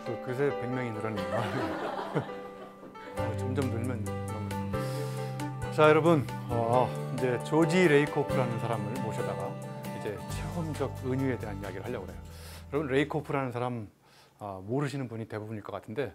또 그새 100명이 늘었네요. 점점 늘면 너무. 자, 여러분, 이제 조지 레이코프라는 사람을 모셔다가 이제 체험적 은유에 대한 이야기를 하려고 해요. 여러분, 레이코프라는 사람 모르시는 분이 대부분일 것 같은데,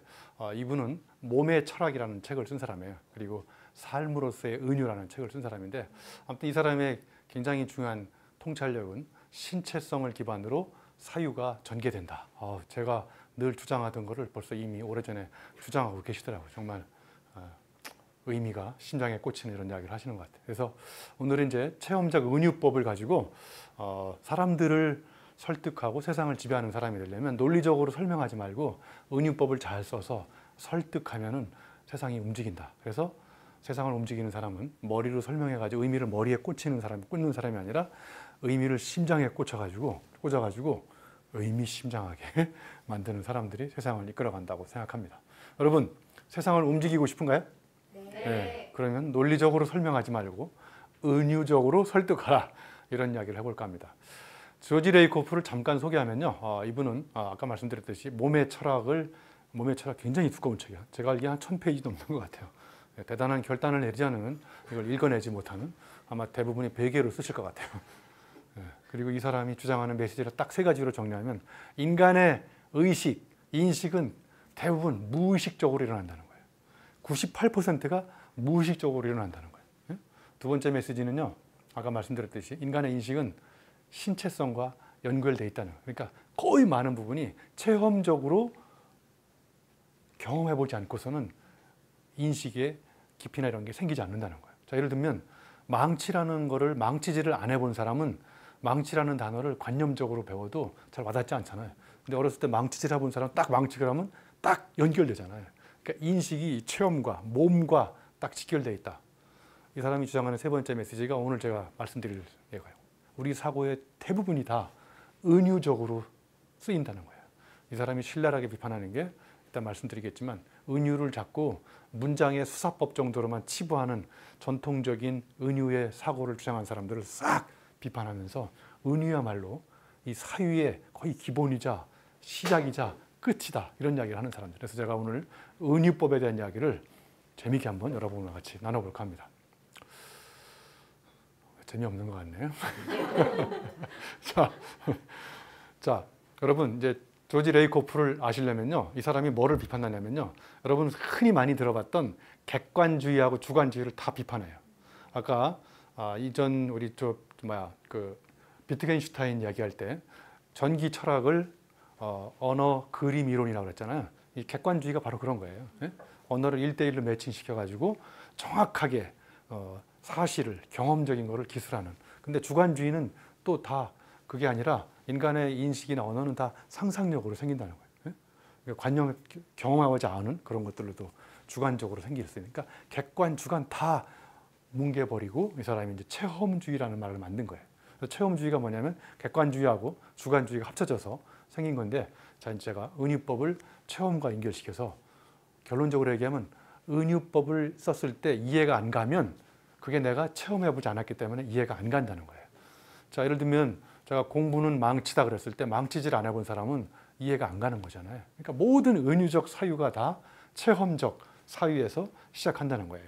이분은 몸의 철학이라는 책을 쓴 사람이에요. 그리고 삶으로서의 은유라는 책을 쓴 사람인데, 아무튼 이 사람의 굉장히 중요한 통찰력은 신체성을 기반으로 사유가 전개된다. 제가 늘 주장하던 거를 벌써 이미 오래전에 주장하고 계시더라고요. 정말 의미가 심장에 꽂히는 이런 이야기를 하시는 것 같아요. 그래서 오늘은 이제 체험적 은유법을 가지고 사람들을 설득하고 세상을 지배하는 사람이 되려면 논리적으로 설명하지 말고 은유법을 잘 써서 설득하면은 세상이 움직인다. 그래서 세상을 움직이는 사람은 머리로 설명해가지고 의미를 머리에 꽂는 사람이 아니라 의미를 심장에 꽂아가지고 의미심장하게 만드는 사람들이 세상을 이끌어간다고 생각합니다. 여러분, 세상을 움직이고 싶은가요? 네. 그러면 논리적으로 설명하지 말고 은유적으로 설득하라. 이런 이야기를 해볼까 합니다. 조지 레이코프를 잠깐 소개하면요. 이분은 아까 말씀드렸듯이 몸의 철학 굉장히 두꺼운 책이에요. 제가 알기에 한 1000페이지 넘는 것 같아요. 대단한 결단을 내리지 않으면 이걸 읽어내지 못하는 아마 대부분이 베개로 쓰실 것 같아요. 그리고 이 사람이 주장하는 메시지를 딱 3가지로 정리하면 인간의 인식은 대부분 무의식적으로 일어난다는 거예요. 98%가 무의식적으로 일어난다는 거예요. 두 번째 메시지는요. 아까 말씀드렸듯이 인간의 인식은 신체성과 연결되어 있다는 거예요. 그러니까 거의 많은 부분이 체험적으로 경험해보지 않고서는 인식의 깊이나 이런 게 생기지 않는다는 거예요. 자, 예를 들면 망치라는 거를 망치질을 안 해본 사람은 망치라는 단어를 관념적으로 배워도 잘 와닿지 않잖아요. 근데 어렸을 때 망치질 해본 사람은 딱 망치를 하면 딱 연결되잖아요. 그러니까 인식이 체험과 몸과 딱 직결되어 있다. 이 사람이 주장하는 3번째 메시지가 오늘 제가 말씀드릴 예가요. 우리 사고의 대부분이 다 은유적으로 쓰인다는 거예요. 이 사람이 신랄하게 비판하는 게 일단 말씀드리겠지만 은유를 자꾸 문장의 수사법 정도로만 치부하는 전통적인 은유의 사고를 주장한 사람들을 싹 비판하면서 은유야말로 이 사유의 거의 기본이자 시작이자 끝이다. 이런 이야기를 하는 사람들. 그래서 제가 오늘 은유법에 대한 이야기를 재미있게 한번 여러분과 같이 나눠볼까 합니다. 재미없는 것 같네요. 자, 여러분 이제 조지 레이코프를 아시려면요. 이 사람이 뭐를 비판하냐면요. 여러분 흔히 많이 들어봤던 객관주의하고 주관주의를 다 비판해요. 아까 이전 우리 비트겐슈타인 이야기할 때 전기 철학을 언어 그림 이론이라고 그랬잖아요. 이 객관주의가 바로 그런 거예요. 언어를 1대1로 매칭시켜가지고 정확하게 사실을 경험적인 거를 기술하는. 근데 주관주의는 또 다 그게 아니라 인간의 인식이나 언어는 다 상상력으로 생긴다는 거예요. 관념 경험하지 않은 그런 것들로도 주관적으로 생길 수 있으니까 객관, 주관 다 뭉개버리고 이 사람이 이제 체험주의라는 말을 만든 거예요. 그래서 체험주의가 뭐냐면 객관주의하고 주관주의가 합쳐져서 생긴 건데, 자, 제가 은유법을 체험과 연결시켜서 결론적으로 얘기하면 은유법을 썼을 때 이해가 안 가면 그게 내가 체험해보지 않았기 때문에 이해가 안 간다는 거예요. 자, 예를 들면 제가 공부는 망치다 그랬을 때 망치질 안 해본 사람은 이해가 안 가는 거잖아요. 그러니까 모든 은유적 사유가 다 체험적 사유에서 시작한다는 거예요.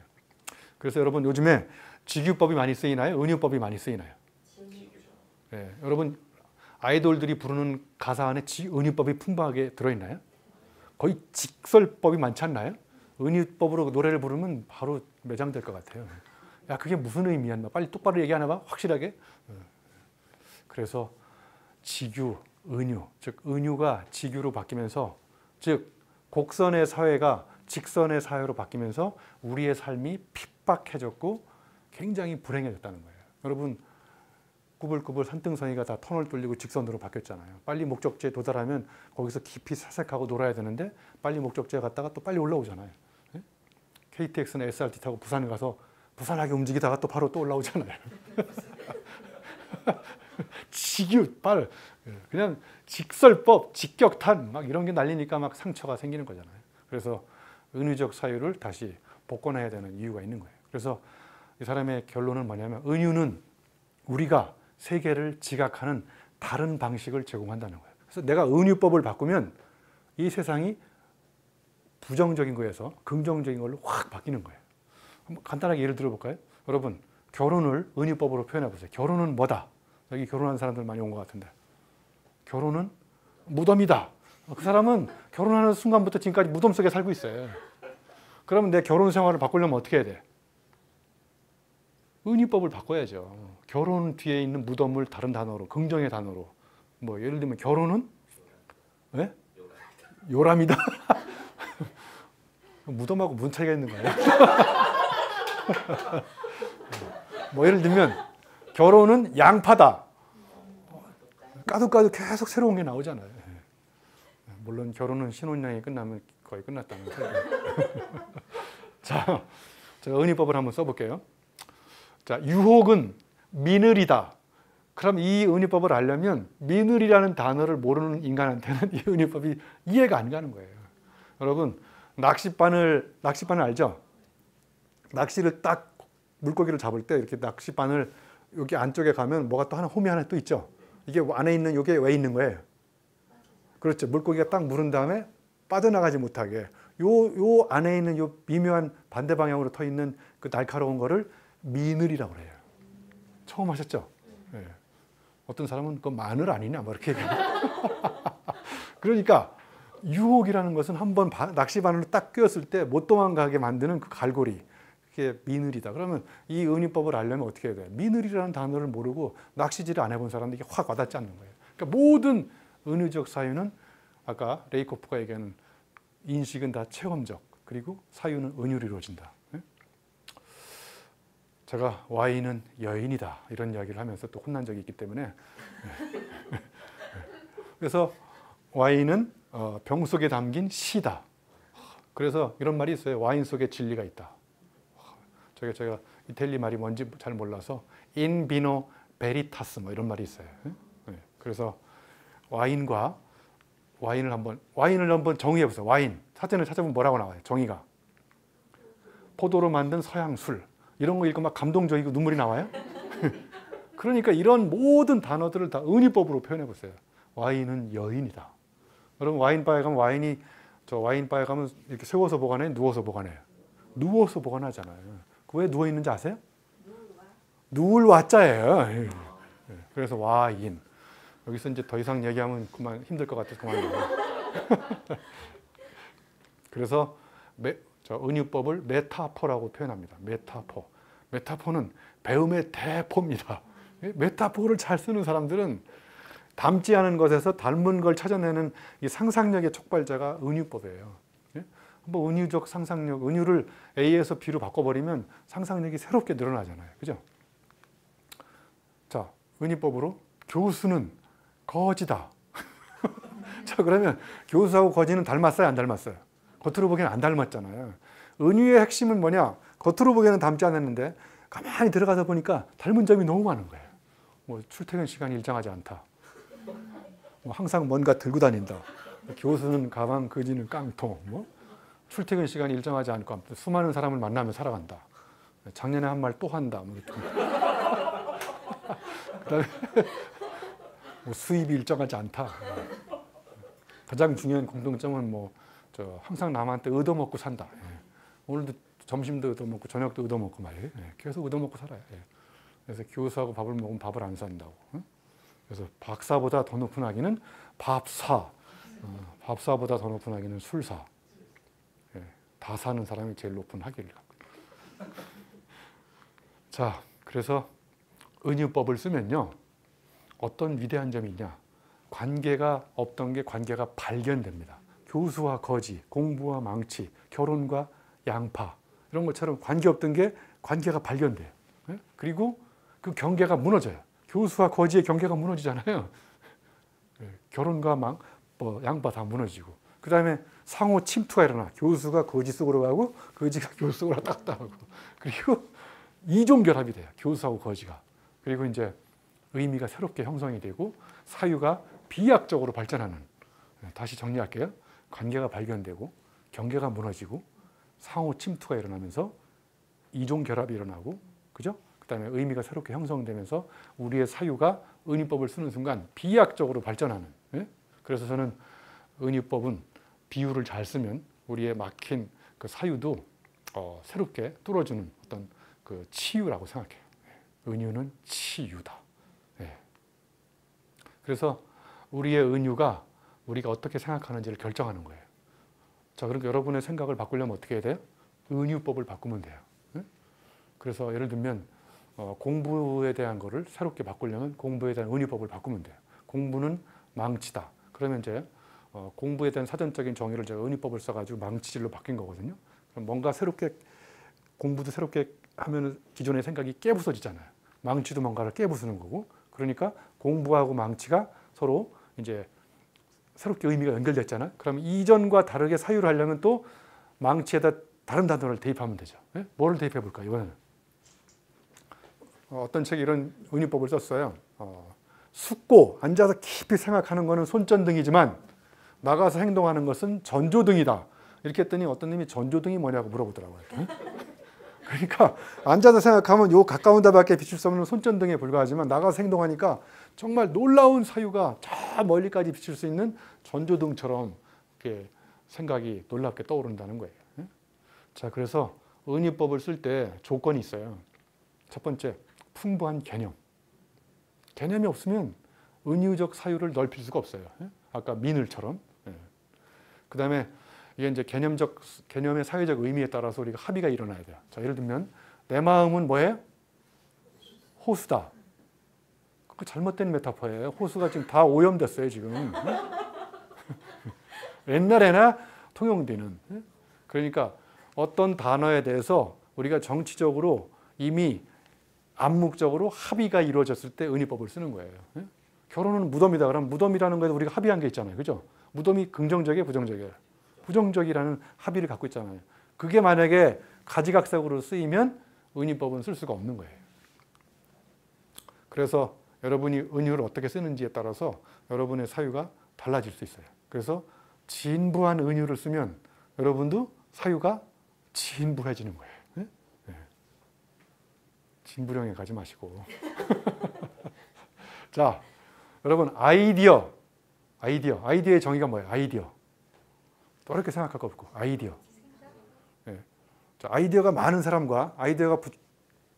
그래서 여러분 요즘에 직유법이 많이 쓰이나요? 은유법이 많이 쓰이나요? 네, 여러분 아이돌들이 부르는 가사 안에 은유법이 풍부하게 들어있나요? 거의 직설법이 많지 않나요? 은유법으로 노래를 부르면 바로 매장될 것 같아요. 야, 그게 무슨 의미야? 빨리 똑바로 얘기 안 해봐, 확실하게. 그래서 직유, 은유, 즉 은유가 직유로 바뀌면서, 즉 곡선의 사회가 직선의 사회로 바뀌면서 우리의 삶이 핍박해졌고 굉장히 불행해졌다는 거예요. 여러분 꾸불꾸불 산등성이가 다 터널 뚫리고 직선으로 바뀌었잖아요. 빨리 목적지에 도달하면 거기서 깊이 사색하고 놀아야 되는데 빨리 목적지에 갔다가 또 빨리 올라오잖아요. KTX나 SRT 타고 부산 가서 부산하게 움직이다가 또 바로 또 올라오잖아요. 그냥 직설법, 직격탄 막 이런 게 날리니까 막 상처가 생기는 거잖아요. 그래서 은유적 사유를 다시 복권해야 되는 이유가 있는 거예요. 그래서 이 사람의 결론은 뭐냐면 은유는 우리가 세계를 지각하는 다른 방식을 제공한다는 거예요. 그래서 내가 은유법을 바꾸면 이 세상이 부정적인 거에서 긍정적인 걸로 확 바뀌는 거예요. 한번 간단하게 예를 들어볼까요? 여러분, 결혼을 은유법으로 표현해 보세요. 결혼은 뭐다? 여기 결혼한 사람들 많이 온 것 같은데. 결혼은 무덤이다. 그 사람은 결혼하는 순간부터 지금까지 무덤 속에 살고 있어요. 그러면 내 결혼 생활을 바꾸려면 어떻게 해야 돼? 은유법을 바꿔야죠. 결혼 뒤에 있는 무덤을 다른 단어로, 긍정의 단어로. 뭐 예를 들면 결혼은 네? 요람이다. 무덤하고 무슨 차이가 있는 거예요? 뭐 예를 들면 결혼은 양파다. 까도 계속 새로운 게 나오잖아요. 물론 결혼은 신혼여행이 끝나면 거의 끝났다는 소리. 자, 제가 은유법을 한번 써볼게요. 자, 유혹은 미늘이다. 그럼 이 은유법을 알려면 미늘이라는 단어를 모르는 인간한테는 이 은유법이 이해가 안 가는 거예요. 여러분, 낚싯바늘 알죠? 낚시를 딱 물고기를 잡을 때 이렇게 낚싯바늘 여기 안쪽에 가면 뭐가 또 홈이 하나 또 있죠. 이게 안에 있는 이게 왜 있는 거예요? 그렇죠. 물고기가 딱 물은 다음에 빠져나가지 못하게 요 안에 있는 요 미묘한 반대 방향으로 터 있는 그 날카로운 거를 미늘이라고 해요. 처음 하셨죠? 네. 어떤 사람은 그 마늘 아니냐 뭐 이렇게 그러니까 유혹이라는 것은 한번 낚시바늘로 딱 꿰었을 때 못 도망가게 만드는 그 갈고리, 그게 미늘이다. 그러면 이 은유법을 알려면 어떻게 해야 돼? 미늘이라는 단어를 모르고 낚시질을 안 해본 사람들이 확 와닿지 않는 거예요. 그러니까 모든 은유적 사유는 아까 레이코프가 얘기하는 인식은 다 체험적, 그리고 사유는 은유로 이루어진다. 제가 와인은 여인이다 이런 이야기를 하면서 또 혼난 적이 있기 때문에 그래서 와인은 병 속에 담긴 시다. 그래서 이런 말이 있어요. 와인 속에 진리가 있다. 제가 이탈리 말이 뭔지 잘 몰라서 in vino veritas 뭐 이런 말이 있어요. 그래서 와인을 한번 정의해 보세요. 와인 사전에 찾아보면 뭐라고 나와요? 정의가 포도로 만든 서양 술 이런 거 읽고 막 감동적이고 눈물이 나와요. 그러니까 이런 모든 단어들을 다 은유법으로 표현해 보세요. 와인은 여인이다. 여러분 와인바에 가면 와인바에 가면 이렇게 세워서 보관해, 누워서 보관해요. 누워서 보관하잖아요. 왜 누워 있는지 아세요? 누울 와자예요. 그래서 와인. 여기서 이제 더 이상 얘기하면 그만 힘들 것 같아서 그만해요. 그래서 은유법을 메타포라고 표현합니다. 메타포. 메타포는 배움의 대포입니다. 메타포를 잘 쓰는 사람들은 닮지 않은 것에서 닮은 걸 찾아내는 이 상상력의 촉발자가 은유법이에요. 한번 은유적 상상력, 은유를 A에서 B로 바꿔버리면 상상력이 새롭게 늘어나잖아요. 그죠? 자, 은유법으로 교수는 거지다. 자, 그러면 교수하고 거지는 닮았어요? 안 닮았어요? 겉으로 보기에는 안 닮았잖아요. 은유의 핵심은 뭐냐? 겉으로 보기에는 닮지 않았는데 가만히 들어가서 보니까 닮은 점이 너무 많은 거예요. 뭐 출퇴근 시간이 일정하지 않다. 뭐 항상 뭔가 들고 다닌다. 교수는 가방, 거지는 깡통. 뭐 출퇴근 시간이 일정하지 않고 수많은 사람을 만나며 살아간다. 작년에 한 말 또 한다. 그다음에 뭐 수입이 일정하지 않다. 가장 중요한 공통점은 항상 남한테 얻어먹고 산다. 오늘도 점심도 얻어먹고 저녁도 얻어먹고 말이에요. 계속 얻어먹고 살아요. 그래서 교수하고 밥을 먹으면 밥을 안 산다고. 그래서 박사보다 더 높은 학위는 밥사, 밥사보다 더 높은 학위는 술사. 다 사는 사람이 제일 높은 학위를 갖고. 자, 그래서 은유법을 쓰면요. 어떤 위대한 점이 있냐. 관계가 없던 게 관계가 발견됩니다. 교수와 거지, 공부와 망치, 결혼과 양파 이런 것처럼 관계 없던 게 관계가 발견돼요. 그리고 그 경계가 무너져요. 교수와 거지의 경계가 무너지잖아요. 결혼과 양파 다 무너지고. 그 다음에 상호 침투가 일어나. 교수가 거지 속으로 가고 거지가 교수 속으로 왔다 갔다 하고. 그리고 이종 결합이 돼요. 교수하고 거지가. 그리고 이제 의미가 새롭게 형성이 되고 사유가 비약적으로 발전하는. 다시 정리할게요. 관계가 발견되고 경계가 무너지고 상호 침투가 일어나면서 이종 결합이 일어나고, 그죠? 그다음에 의미가 새롭게 형성되면서 우리의 사유가 은유법을 쓰는 순간 비약적으로 발전하는. 그래서 저는 은유법은 비유를 잘 쓰면 우리의 막힌 그 사유도 새롭게 뚫어주는 어떤 그 치유라고 생각해요. 은유는 치유다. 예. 그래서 우리의 은유가 우리가 어떻게 생각하는지를 결정하는 거예요. 자, 그러니까 여러분의 생각을 바꾸려면 어떻게 해야 돼요? 은유법을 바꾸면 돼요. 예? 그래서 예를 들면 공부에 대한 거를 새롭게 바꾸려면 공부에 대한 은유법을 바꾸면 돼요. 공부는 망치다. 그러면 이제 공부에 대한 사전적인 정의를 제가 은유법을 써가지고 망치질로 바뀐 거거든요. 그럼 뭔가 새롭게 공부도 새롭게 하면 기존의 생각이 깨부서지잖아요. 망치도 뭔가를 깨부수는 거고, 그러니까 공부하고 망치가 서로 이제 새롭게 의미가 연결됐잖아요. 그럼 이전과 다르게 사유를 하려면 또 망치에다 다른 단어를 대입하면 되죠. 네? 뭐를 대입해 볼까요? 이번에는 어떤 책이 이런 은유법을 썼어요. 숙고, 앉아서 깊이 생각하는 것은 손전등이지만 나가서 행동하는 것은 전조등이다. 이렇게 했더니 어떤 님이 전조등이 뭐냐고 물어보더라고요. 그러니까 앉아서 생각하면 요 가까운 데밖에 비출 수 없는 손전등에 불과하지만 나가서 행동하니까 정말 놀라운 사유가 저 멀리까지 비출 수 있는 전조등처럼 이렇게 생각이 놀랍게 떠오른다는 거예요. 자, 그래서 은유법을 쓸 때 조건이 있어요. 첫 번째, 풍부한 개념. 개념이 없으면 은유적 사유를 넓힐 수가 없어요. 아까 민을처럼. 그 다음에 이게 이제 개념의 사회적 의미에 따라서 우리가 합의가 일어나야 돼요. 자, 예를 들면 내 마음은 뭐예요? 호수다. 그 잘못된 메타포예요. 호수가 지금 다 오염됐어요, 지금. 옛날에나 통용되는. 그러니까 어떤 단어에 대해서 우리가 정치적으로 이미 암묵적으로 합의가 이루어졌을 때 은유법을 쓰는 거예요. 결혼은 무덤이다. 그러면 무덤이라는 거에도 우리가 합의한 게 있잖아요. 그죠? 무덤이 긍정적이에요, 부정적이에요? 부정적이라는 합의를 갖고 있잖아요. 그게 만약에 가지각색으로 쓰이면 은유법은 쓸 수가 없는 거예요. 그래서 여러분이 은유를 어떻게 쓰는지에 따라서 여러분의 사유가 달라질 수 있어요. 그래서 진부한 은유를 쓰면 여러분도 사유가 진부해지는 거예요. 네? 네. 진부령에 가지 마시고. 자, 여러분 아이디어의 정의가 뭐예요? 아이디어. 어렵게 생각할 거 없고 아이디어. 네. 자, 아이디어가 많은 사람과 아이디어가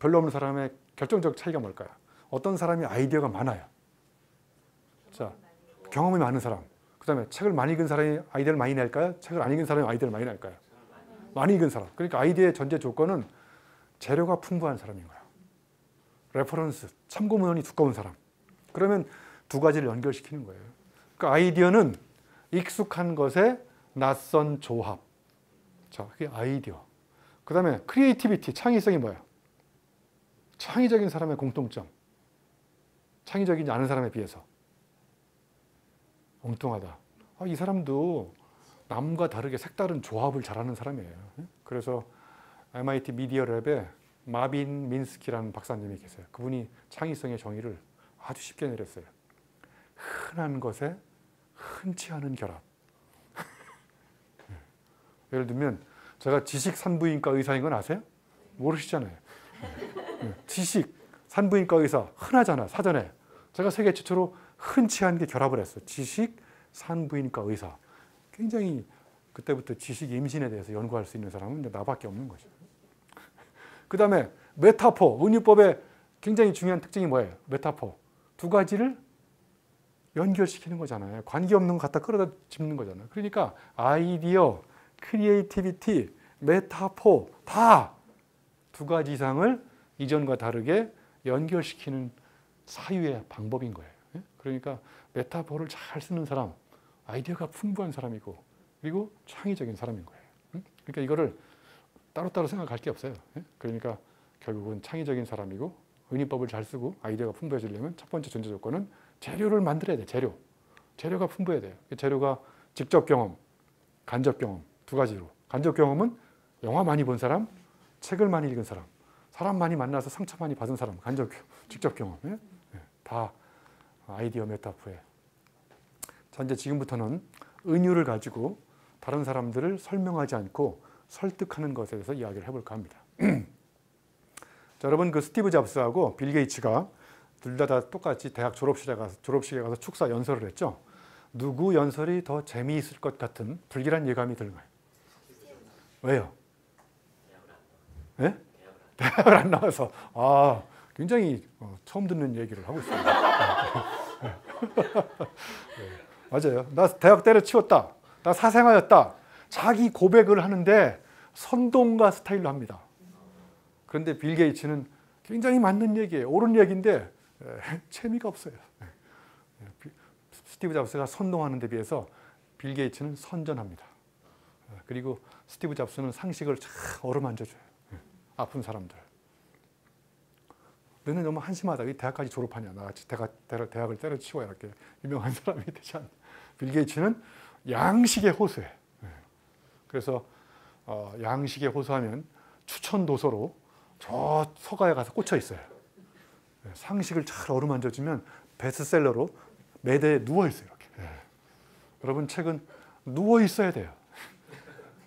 별로 없는 사람의 결정적 차이가 뭘까요? 어떤 사람이 아이디어가 많아요. 자, 경험이 많은 사람. 그 다음에 책을 많이 읽은 사람이 아이디어를 많이 낼까요? 책을 안 읽은 사람이 아이디어를 많이 낼까요? 많이 읽은 사람. 그러니까 아이디어의 전제 조건은 재료가 풍부한 사람인 거예요. 레퍼런스, 참고문헌이 두꺼운 사람. 그러면 두 가지를 연결시키는 거예요. 그러니까 아이디어는 익숙한 것에 낯선 조합. 자, 그게 아이디어. 그 다음에 크리에이티비티, 창의성이 뭐예요? 창의적인 사람의 공통점. 창의적이지 않은 사람에 비해서. 엉뚱하다. 이 사람도 남과 다르게 색다른 조합을 잘하는 사람이에요. 그래서 MIT 미디어 랩에 마빈 민스키라는 박사님이 계세요. 그분이 창의성의 정의를 아주 쉽게 내렸어요. 흔한 것에 흔치 않은 결합. 예를 들면 제가 지식 산부인과 의사인 건 아세요? 모르시잖아요. 지식 산부인과 의사 흔하잖아, 사전에. 제가 세계 최초로 흔치 않게 결합을 했어요. 지식 산부인과 의사. 굉장히 그때부터 지식 임신에 대해서 연구할 수 있는 사람은 나밖에 없는 거죠. 그 다음에 메타포, 은유법의 굉장히 중요한 특징이 뭐예요? 메타포. 두 가지를 연결시키는 거잖아요. 관계없는 거 갖다 끌어다 집는 거잖아요. 그러니까 아이디어, 크리에이티비티, 메타포 다 두 가지 이상을 이전과 다르게 연결시키는 사유의 방법인 거예요. 그러니까 메타포를 잘 쓰는 사람, 아이디어가 풍부한 사람이고 그리고 창의적인 사람인 거예요. 그러니까 이거를 따로따로 생각할 게 없어요. 그러니까 결국은 창의적인 사람이고 은유법을 잘 쓰고 아이디어가 풍부해지려면 첫 번째 전제 조건은 재료를 만들어야 돼. 재료가 풍부해야 돼요. 재료가 직접 경험, 간접 경험 두 가지로. 간접 경험은 영화 많이 본 사람, 책을 많이 읽은 사람, 사람 많이 만나서 상처 많이 받은 사람, 직접 경험. 다 아이디어 메타포에. 자, 이제 지금부터는 은유를 가지고 다른 사람들을 설명하지 않고 설득하는 것에 대해서 이야기를 해볼까 합니다. 자, 여러분 그 스티브 잡스하고 빌 게이츠가 둘 다 똑같이 대학 졸업식에 가서 축사 연설을 했죠. 누구 연설이 더 재미있을 것 같은 불길한 예감이 드는 거예요. 왜요? 네? 대학을 안 나와서. 굉장히 처음 듣는 얘기를 하고 있습니다. 맞아요. 나 대학 때려치웠다. 나 사생아였다. 자기 고백을 하는데 선동가 스타일로 합니다. 그런데 빌 게이츠는 굉장히 맞는 얘기예요. 옳은 얘기인데 재미가 없어요. 스티브 잡스가 선동하는 데 비해서 빌 게이츠는 선전합니다. 그리고 스티브 잡스는 상식을 잘 어루만져줘요. 아픈 사람들. 너는 너무 한심하다. 이 대학까지 졸업하냐. 나같이 대학을 때려치워야 이렇게 유명한 사람이 되지 않나. 빌 게이츠는 양식에 호소해. 그래서 양식에 호소하면 추천 도서로 저 서가에 가서 꽂혀 있어요. 상식을 잘 어루만져주면 베스트셀러로 매대에 누워 있어요. 이렇게. 여러분 책은 누워 있어야 돼요.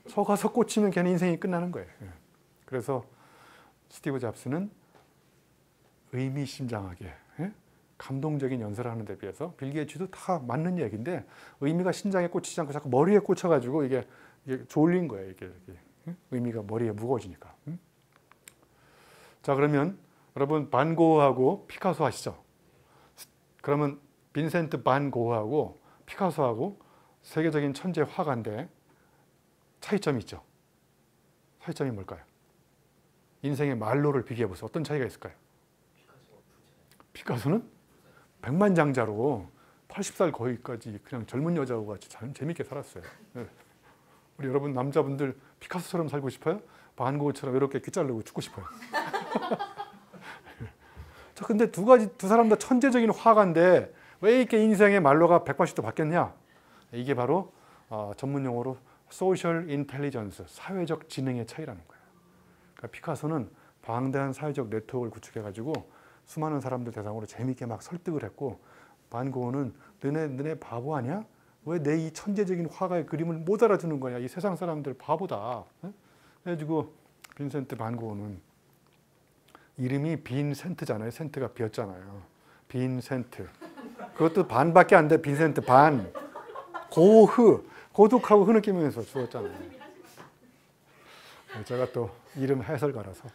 서가서 꽂히면 걔는 인생이 끝나는 거예요. 그래서 스티브 잡스는 의미심장하게 감동적인 연설을 하는 데 비해서 빌 게이츠도 다 맞는 얘기인데 의미가 심장에 꽂히지 않고 자꾸 머리에 꽂혀가지고 이게 졸린 거예요. 이게 의미가 머리에 무거워지니까. 자, 그러면 여러분 반 고흐하고 피카소 아시죠? 그러면 빈센트 반 고흐하고 피카소하고 세계적인 천재 화가인데 차이점이 있죠. 차이점이 뭘까요? 인생의 말로를 비교해 보세요. 어떤 차이가 있을까요? 피카소는 백만장자로 80살 거의까지 그냥 젊은 여자하고 같이 참 재밌게 살았어요. 우리 여러분 남자분들 피카소처럼 살고 싶어요? 반 고흐처럼 이렇게 귀 자르고 죽고 싶어요. 자, 근데 두 사람 다 천재적인 화가인데 왜 이렇게 인생의 말로가 180도 바뀌었냐? 이게 바로 전문 용어로 소셜 인텔리전스, 사회적 지능의 차이라는 거예요. 그러니까 피카소는 방대한 사회적 네트워크를 구축해가지고 수많은 사람들 대상으로 재미있게 막 설득을 했고, 반 고흐는 너네 바보 아니야? 왜 내 이 천재적인 화가의 그림을 못 알아주는 거냐? 이 세상 사람들 바보다. 그래가지고 빈센트 반 고흐는 이름이 빈센트잖아요. 센트가 비었잖아요. 빈센트. 그것도 반밖에 안 돼. 빈센트 반. 고흐. 고독하고 흐느끼면서 죽었잖아요. 제가 또 이름 해설가라서.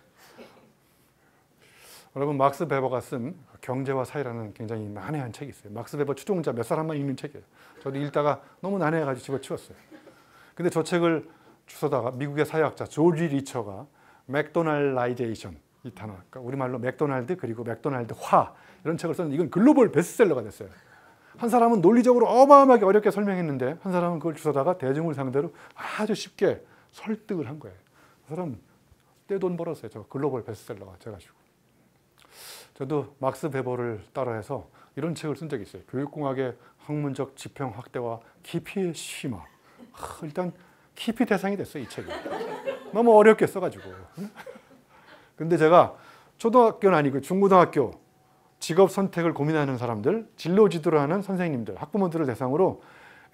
여러분 막스 베버가 쓴 경제와 사회라는 굉장히 난해한 책이 있어요. 막스 베버 추종자 몇 사람만 읽는 책이에요. 저도 읽다가 너무 난해해가지고 집어치웠어요. 근데 저 책을 주워다가 미국의 사회학자 조지 리처가 맥도날라이제이션, 이 단어, 그러니까 우리말로 맥도날드 그리고 맥도날드화 이런 책을 썼는데 이건 글로벌 베스트셀러가 됐어요. 한 사람은 논리적으로 어마어마하게 어렵게 설명했는데 한 사람은 그걸 주워다가 대중을 상대로 아주 쉽게 설득을 한 거예요. 그 사람 떼돈 벌었어요. 저 글로벌 베스트셀러가 돼가지고. 저도 막스 베버를 따라해서 이런 책을 쓴 적이 있어요. 교육공학의 학문적 지평 확대와 깊이의 심화. 일단 깊이 대상이 됐어요, 이 책이. 너무 어렵게 써가지고. 근데 제가 초등학교는 아니고 중고등학교 직업 선택을 고민하는 사람들, 진로 지도를 하는 선생님들, 학부모들을 대상으로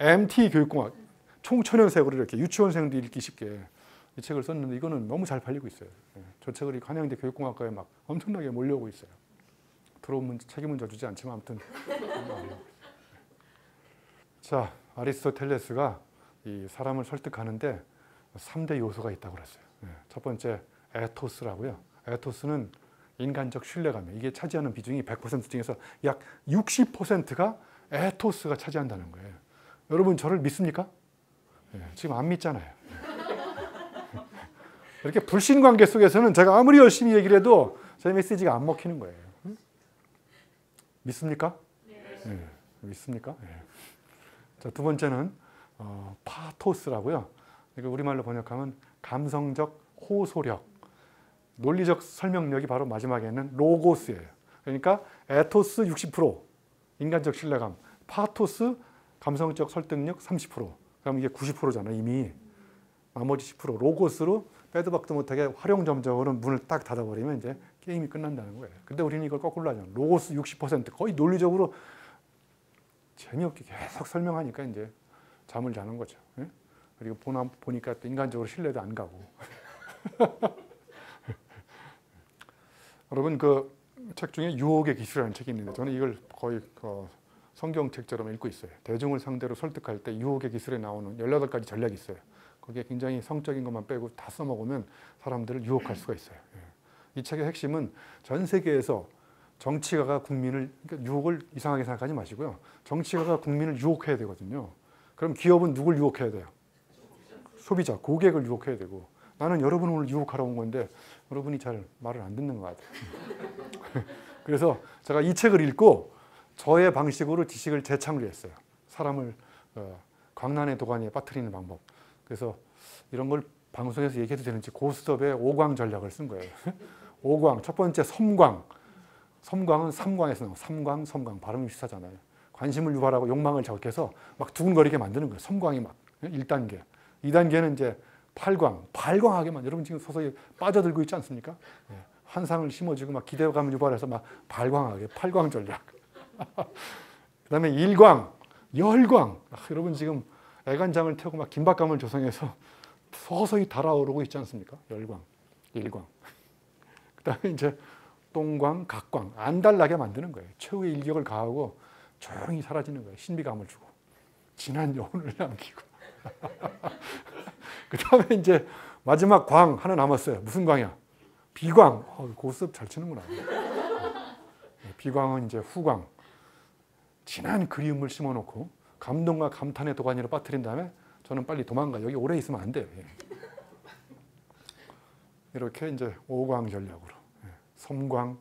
MT 교육공학, 총천연색으로 이렇게 유치원생도 읽기 쉽게 이 책을 썼는데 이거는 너무 잘 팔리고 있어요. 저 책을 한양대 교육공학과에 막 엄청나게 몰려오고 있어요. 들어오면 책임은 져주지 않지만 아무튼. 자, 아리스토텔레스가 이 사람을 설득하는데 3대 요소가 있다고 그랬어요. 첫 번째 에토스라고요. 에토스는 인간적 신뢰감이에요. 이게 차지하는 비중이 100% 중에서 약 60%가 에토스가 차지한다는 거예요. 여러분 저를 믿습니까? 지금 안 믿잖아요. 이렇게 불신관계 속에서는 제가 아무리 열심히 얘기를 해도 제 메시지가 안 먹히는 거예요. 믿습니까? 네. 믿습니까? 네. 자, 두 번째는 파토스라고요. 그러니까 우리말로 번역하면 감성적 호소력, 논리적 설명력이 바로 마지막에는 로고스예요. 그러니까 에토스 60%, 인간적 신뢰감, 파토스 감성적 설득력 30%. 그럼 이게 90%잖아요, 이미. 나머지 10% 로고스로 빼도 박도 못하게 활용점적으로 문을 딱 닫아버리면 이제 게임이 끝난다는 거예요. 근데 우리는 이걸 거꾸로 하잖아요. 로고스 60% 거의 논리적으로 재미없게 계속 설명하니까 이제 잠을 자는 거죠. 그리고 보니까 또 인간적으로 신뢰도 안 가고. 여러분 그 책 중에 유혹의 기술이라는 책이 있는데 저는 이걸 거의 성경책처럼 읽고 있어요. 대중을 상대로 설득할 때 유혹의 기술에 나오는 18가지 전략이 있어요. 거기에 굉장히 성적인 것만 빼고 다 써먹으면 사람들을 유혹할 수가 있어요. 이 책의 핵심은 전 세계에서 정치가가 국민을, 그러니까 유혹을 이상하게 생각하지 마시고요. 정치가가 국민을 유혹해야 되거든요. 그럼 기업은 누굴 유혹해야 돼요? 소비자, 고객을 유혹해야 되고, 나는 여러분을 오늘 유혹하러 온 건데 여러분이 잘 말을 안 듣는 것 같아요. 그래서 제가 이 책을 읽고 저의 방식으로 지식을 재창조했어요. 사람을 광란의 도가니에 빠뜨리는 방법. 그래서 이런 걸 방송에서 얘기해도 되는지 고스톱의 5광 전략을 쓴 거예요. 5광, 첫 번째 섬광. 섬광은 삼광에서 나온 삼광, 섬광. 발음이 비슷하잖아요. 관심을 유발하고 욕망을 자극해서 막 두근거리게 만드는 거예요. 섬광이 막 1단계. 2단계는 이제 팔광, 발광하게 만 여러분 지금 서서히 빠져들고 있지 않습니까? 환상을 심어주고 막 기대감을 유발해서 막 발광하게, 팔광 전략. 그 다음에 일광, 열광. 여러분 지금 애간장을 태우고 막 긴박감을 조성해서 서서히 달아오르고 있지 않습니까? 열광, 일광. 그 다음에 이제 똥광, 각광. 안 달라게 만드는 거예요. 최후의 일격을 가하고 조용히 사라지는 거예요. 신비감을 주고. 진한 여운을 남기고. 그 다음에 이제 마지막 광 하나 남았어요. 무슨 광이야? 비광. 고스톱 잘 치는구나. 비광은 이제 후광. 진한 그리움을 심어놓고 감동과 감탄의 도가니로 빠뜨린 다음에 저는 빨리 도망가. 여기 오래 있으면 안 돼요. 이렇게 이제 5광 전략으로 섬광,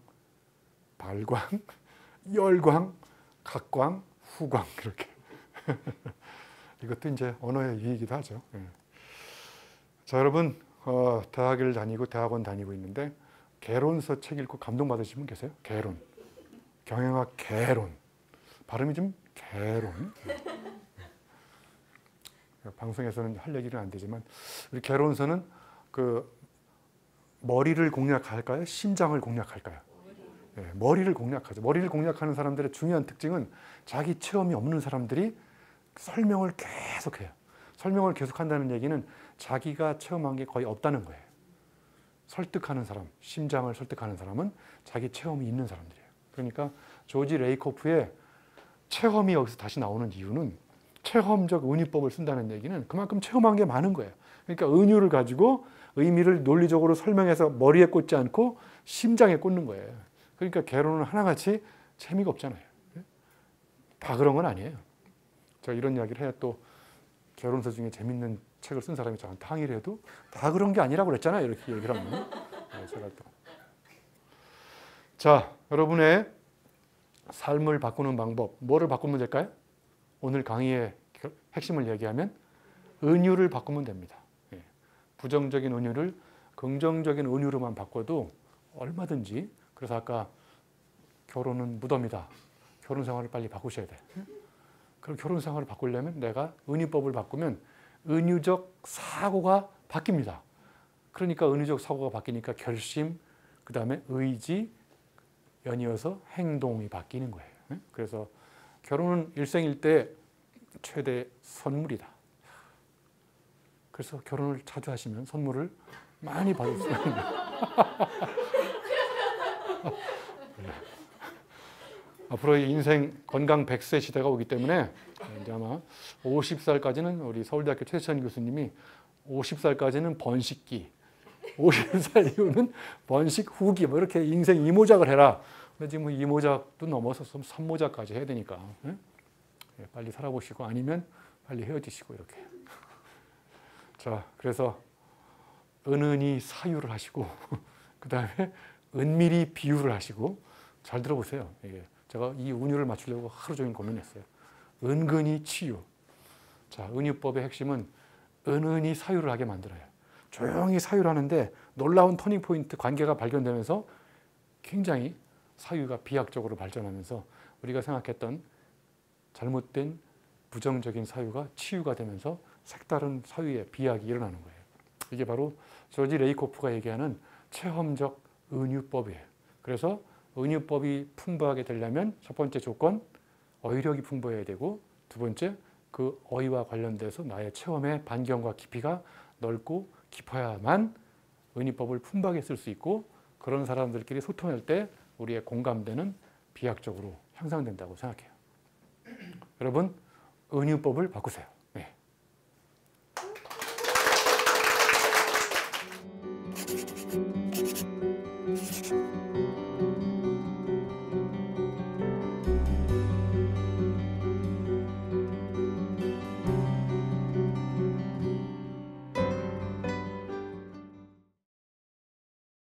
발광, 열광, 각광, 후광 이렇게. 이것도 이제 언어의 유희이기도 하죠. 자, 여러분 대학을 다니고 대학원 다니고 있는데 개론서 책 읽고 감동받으신 분 계세요? 개론. 경영학 개론. 발음이 좀 개론. 방송에서는 할 얘기는 안 되지만 우리 개론서는 그 머리를 공략할까요? 심장을 공략할까요? 머리를 공략하죠. 머리를 공략하는 사람들의 중요한 특징은 자기 체험이 없는 사람들이 설명을 계속해요. 설명을 계속한다는 얘기는 자기가 체험한 게 거의 없다는 거예요. 설득하는 사람, 심장을 설득하는 사람은 자기 체험이 있는 사람들이에요. 그러니까 조지 레이코프의 체험이 여기서 다시 나오는 이유는 체험적 은유법을 쓴다는 얘기는 그만큼 체험한 게 많은 거예요. 그러니까 은유를 가지고 의미를 논리적으로 설명해서 머리에 꽂지 않고 심장에 꽂는 거예요. 그러니까 개론은 하나같이 재미가 없잖아요. 다 그런 건 아니에요. 제가 이런 이야기를 해야 또 개론서 중에 재밌는 책을 쓴 사람이 저한테 항의를 해도 다 그런 게 아니라고 그랬잖아요. 이렇게 얘기를 하면. 제가 또. 자, 여러분의 삶을 바꾸는 방법, 뭐를 바꾸면 될까요? 오늘 강의의 핵심을 얘기하면 은유를 바꾸면 됩니다. 부정적인 은유를 긍정적인 은유로만 바꿔도 얼마든지. 그래서 아까 결혼은 무덤이다. 결혼 생활을 빨리 바꾸셔야 돼. 그럼 결혼 생활을 바꾸려면 내가 은유법을 바꾸면 은유적 사고가 바뀝니다. 그러니까 은유적 사고가 바뀌니까 결심, 그 다음에 의지, 연이어서 행동이 바뀌는 거예요. 그래서 결혼은 일생일대 최대 선물이다. 그래서 결혼을 자주 하시면 선물을 많이 받을 수가 있는 거예요. 앞으로 인생 건강 100세 시대가 오기 때문에 이제 아마 50살까지는 우리 서울대학교 최수찬 교수님이 50살까지는 번식기, 50살 이후는 번식 후기, 뭐 이렇게 인생 이모작을 해라. 근데 지금 이모작도 넘어서 3모작까지 해야 되니까 빨리 살아보시고 아니면 빨리 헤어지시고 이렇게. 자, 그래서 은은히 사유를 하시고 그 다음에 은밀히 비유를 하시고. 잘 들어보세요. 제가 이 은유를 맞추려고 하루 종일 고민했어요. 은근히 치유. 자, 은유법의 핵심은 은은히 사유를 하게 만들어요. 조용히 사유를 하는데 놀라운 터닝 포인트 관계가 발견되면서 굉장히 사유가 비약적으로 발전하면서 우리가 생각했던 잘못된 부정적인 사유가 치유가 되면서 색다른 사유의 비약이 일어나는 거예요. 이게 바로 조지 레이코프가 얘기하는 체험적 은유법이에요. 그래서 은유법이 풍부하게 되려면 첫 번째 조건, 어휘력이 풍부해야 되고, 두 번째, 그 어휘와 관련돼서 나의 체험의 반경과 깊이가 넓고 깊어야만 은유법을 풍부하게 쓸 수 있고, 그런 사람들끼리 소통할 때 우리의 공감대는 비약적으로 향상된다고 생각해요. 여러분 은유법을 바꾸세요. 네.